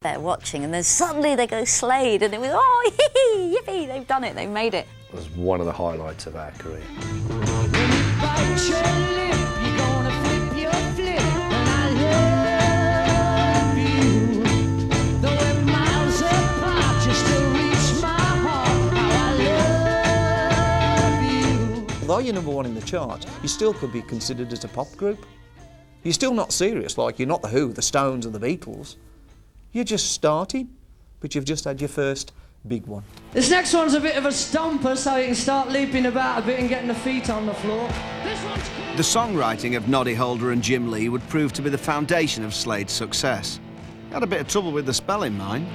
They're watching, and then suddenly they go Slade, and it was, oh, hee, yippee, they've done it, they've made it. It was one of the highlights of our career. Although you're number one in the charts, you still could be considered as a pop group. You're still not serious, like you're not the Who, the Stones or the Beatles. You're just starting, but you've just had your first big one. This next one's a bit of a stomper, so you can start leaping about a bit and getting the feet on the floor. The songwriting of Noddy Holder and Jim Lee would prove to be the foundation of Slade's success. Had a bit of trouble with the spelling, mind.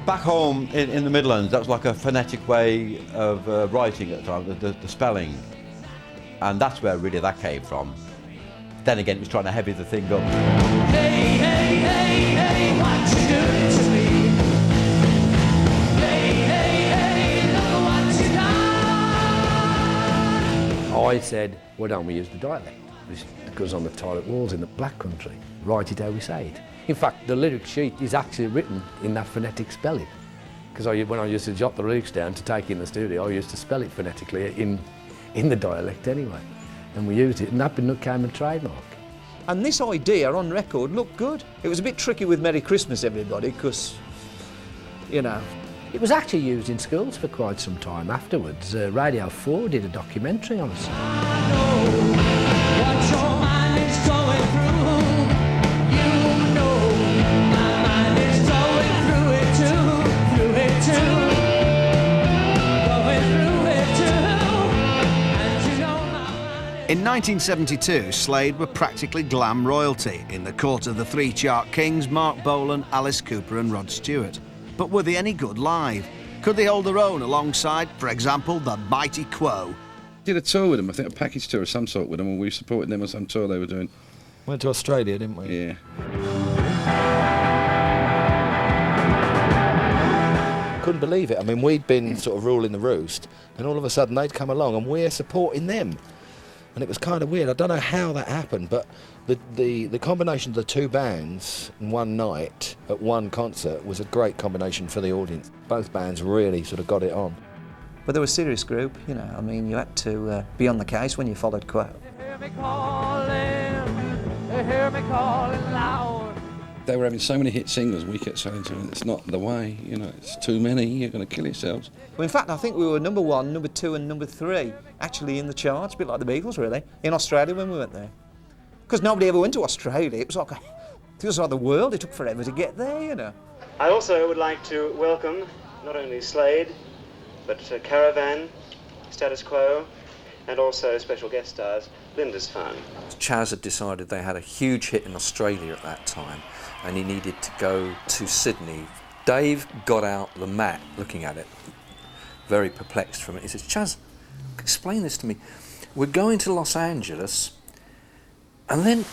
Back home in the Midlands, that was like a phonetic way of writing at the time, the spelling. And that's where really that came from. Then again, it was trying to heavy the thing up. Hey, hey, hey, hey, what you doing to me? Hey, hey, hey, look what you done. I said, why don't we use the dialect? It goes on the toilet walls in the Black Country. Write it how we say it. In fact, the lyric sheet is actually written in that phonetic spelling. Because when I used to jot the lyrics down to take in the studio, I used to spell it phonetically in the dialect anyway. And we used it, and that became a trademark. And this idea on record looked good. It was a bit tricky with Merry Christmas, everybody, because, you know. It was actually used in schools for quite some time afterwards. Radio 4 did a documentary on us. I know what your mind is going through. You know my mind is going through it too, through it too, going through it too. And you know my mind is... In 1972, Slade were practically glam royalty in the court of the three chart kings, Mark Bolan, Alice Cooper and Rod Stewart. But were they any good live? Could they hold their own alongside, for example, the mighty Quo? Did a tour with them, I think a package tour of some sort with them, and we supported them on some tour they were doing. Went to Australia, didn't we? Yeah. Couldn't believe it. I mean, we'd been sort of ruling the roost, and all of a sudden they'd come along and we're supporting them. And it was kind of weird. I don't know how that happened, but the combination of the two bands in one night at one concert was a great combination for the audience. Both bands really sort of got it on. But they were a serious group, you know. I mean, you had to be on the case when you followed Quo. Hear me calling loud. They were having so many hit singles, we kept saying to them, it's not the way, you know, it's too many, you're going to kill yourselves. Well, in fact, I think we were number 1, number 2 and number 3 actually in the charts, a bit like the Beatles, really, in Australia when we went there. Because nobody ever went to Australia. It was like the world. It took forever to get there, you know. I also would like to welcome not only Slade, but Caravan, Status Quo, and also special guest stars, Linda's Fun. Chaz had decided they had a huge hit in Australia at that time, and he needed to go to Sydney. Dave got out the mat looking at it, very perplexed from it. He says, Chaz, explain this to me. We're going to Los Angeles, and then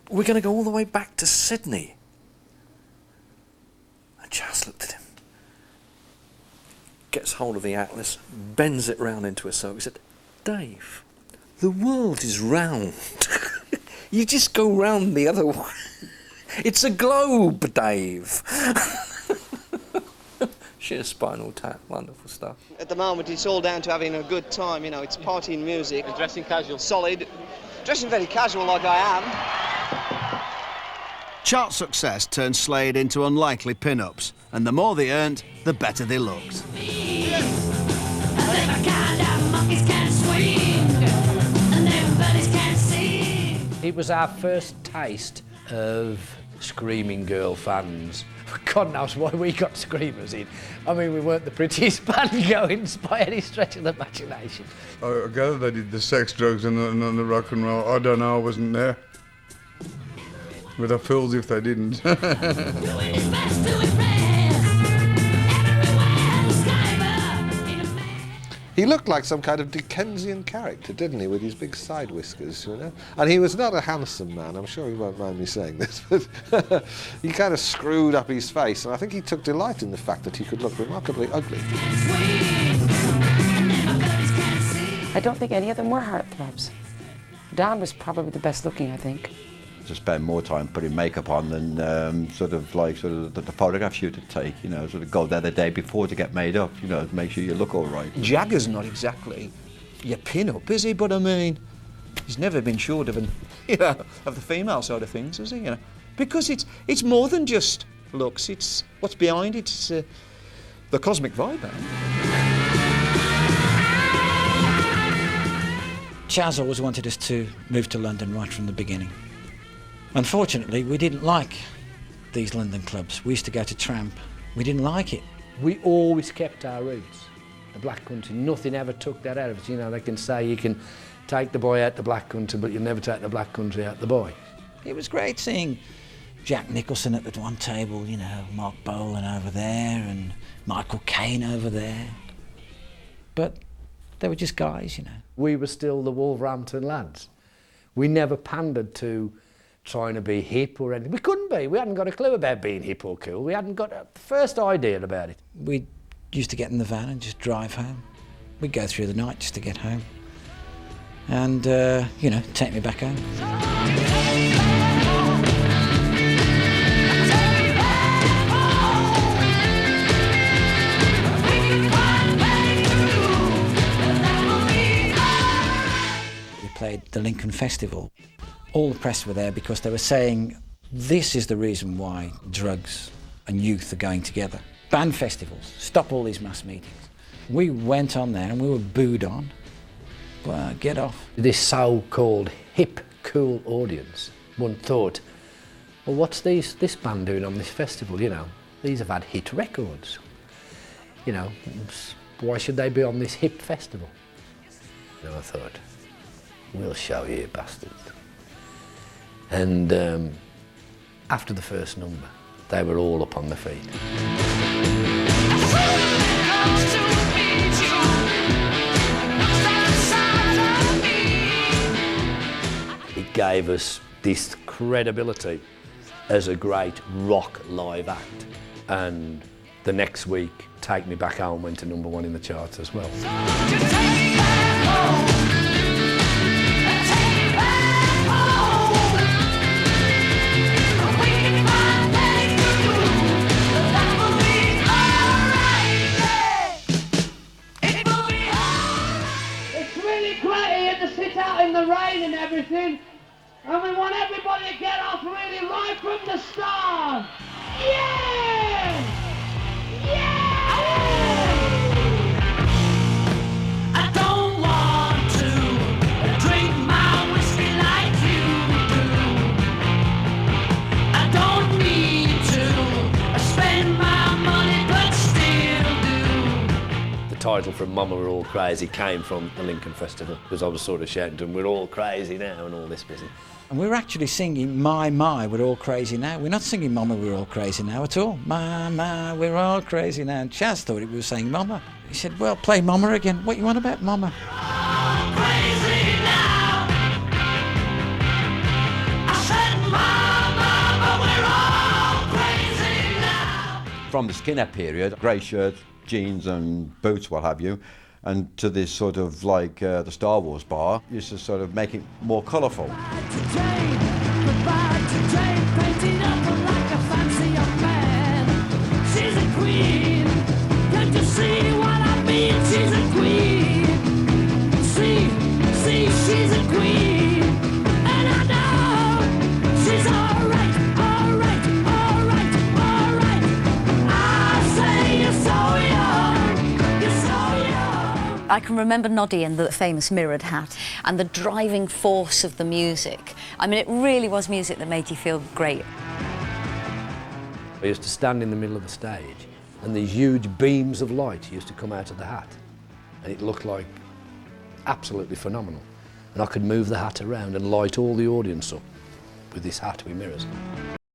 we're going to go all the way back to Sydney. And Chaz looked at him, gets hold of the atlas, bends it round into a circle. He said, Dave, the world is round. You just go round the other way. It's a globe, Dave. Sheer spinal tap, wonderful stuff. At the moment, it's all down to having a good time, you know, it's partying music. And dressing casual. Solid. Dressing very casual like I am. Chart success turned Slade into unlikely pin-ups, and the more they earned, the better they looked. It was our first taste of screaming girl fans. God knows why we got screamers in. I mean, we weren't the prettiest band going by any stretch of the imagination. I gather they did the sex, drugs and the rock and roll. I don't know, I wasn't there. But I feel as if they didn't. He looked like some kind of Dickensian character, didn't he, with his big side whiskers, you know? And he was not a handsome man, I'm sure he won't mind me saying this, but he kind of screwed up his face, and I think he took delight in the fact that he could look remarkably ugly. I don't think any of them were heartthrobs. Don was probably the best looking, I think. To spend more time putting makeup on than sort of the photographs you to take, you know, sort of go there the day before to get made up, you know, to make sure you look all right. Jagger's not exactly your pin-up, is he? But I mean, he's never been short of of the female side of things, has he? You know, because it's more than just looks. It's what's behind it. It's the cosmic vibe. Chaz always wanted us to move to London right from the beginning. Unfortunately, we didn't like these London clubs. We used to go to Tramp. We didn't like it. We always kept our roots, the Black Country. Nothing ever took that out of us. You know, they can say you can take the boy out the Black Country, but you'll never take the Black Country out the boy. It was great seeing Jack Nicholson at the one table, you know, Mark Bolan over there and Michael Caine over there. But they were just guys, you know. We were still the Wolverhampton lads. We never pandered to trying to be hip or anything. We couldn't be. We hadn't got a clue about being hip or cool. We hadn't got the first idea about it. We used to get in the van and just drive home. We'd go through the night just to get home. And, you know, take me back home. We played the Lincoln Festival. All the press were there because they were saying this is the reason why drugs and youth are going together. Ban festivals, stop all these mass meetings. We went on there and we were booed on. Well, get off. This so-called hip, cool audience, one thought, well, what's this band doing on this festival, you know? These have had hit records. You know, why should they be on this hip festival? And I thought, we'll show you, bastards. And after the first number, they were all up on their feet. It gave us this credibility as a great rock live act. And the next week, Take Me Back Home went to #1 in the charts as well. In the rain and everything, and we want everybody to get off really right from the start. Yeah! Yeah! I don't want to drink my whiskey like you do. I don't need to spend my money, but still do. The title from Mama We're All Crazy came from the Lincoln Festival, because I was sort of shouting to them, we're all crazy now and all this business. And we were actually singing My, we're all crazy now. We're not singing Mama, we're all crazy now at all. My, we're all crazy now. And Chaz thought we were saying Mama. He said, well, play Mama again. What you want about Mama? From the skinhead period, grey shirts, jeans and boots, what have you, and to this sort of like the Star Wars bar, used to sort of make it more colourful. She's a queen, can't you see what I mean? She's a queen, see, she's a queen, and I know she's alright. I say you're so young, you're so young. I can remember Noddy in the famous mirrored hat and the driving force of the music. I mean, it really was music that made you feel great. I used to stand in the middle of the stage and these huge beams of light used to come out of the hat and it looked like absolutely phenomenal. And I could move the hat around and light all the audience up with this hat with mirrors.